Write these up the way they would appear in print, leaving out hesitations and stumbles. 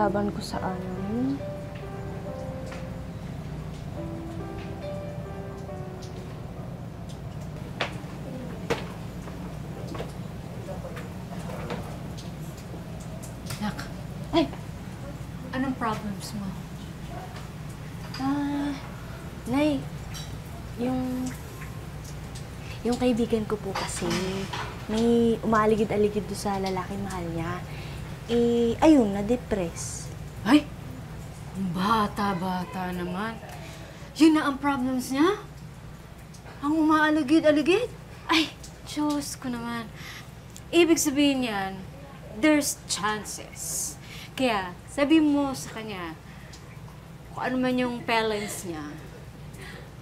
kalaban ko sa amin. Nak, Ay! anong problems mo? Nay, yung kaibigan ko po kasi, may umaaligid-aligid doon sa lalaking mahal niya. Eh, ayun, na-depress. Ay! Ang bata-bata naman. Yun na ang problems niya? Ang umaaligid-aligid? Ay, Diyos ko naman. Ibig sabihin yan, there's chances. Kaya, sabi mo sa kanya, kung ano man yung feelings niya,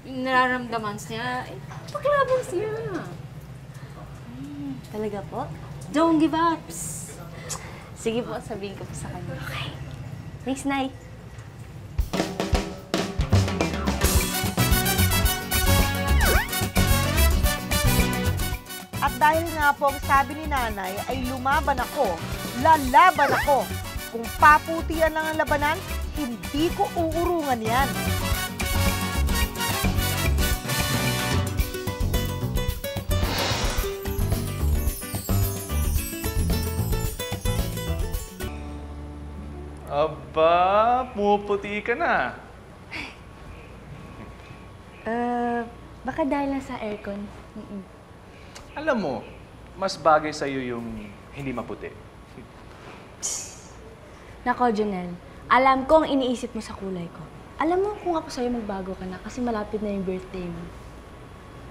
yung nararamdaman niya, eh, paglaban niya. Talaga po? Don't give up. Sige po, sabihin ko po sa kanya. Okay. Thanks, Nay. At dahil nga po ang sabi ni nanay ay lumaban ako, lalaban ako. Kung paputian lang ang labanan, hindi ko uurungan yan. Aba, pumuputi ka na. Baka dahil lang sa aircon. Alam mo, mas bagay sa'yo yung hindi maputi. Nako, Jonel. Alam ko ang iniisip mo sa kulay ko. Alam mo kung ako sa'yo magbago ka na kasi malapit na yung birthday mo.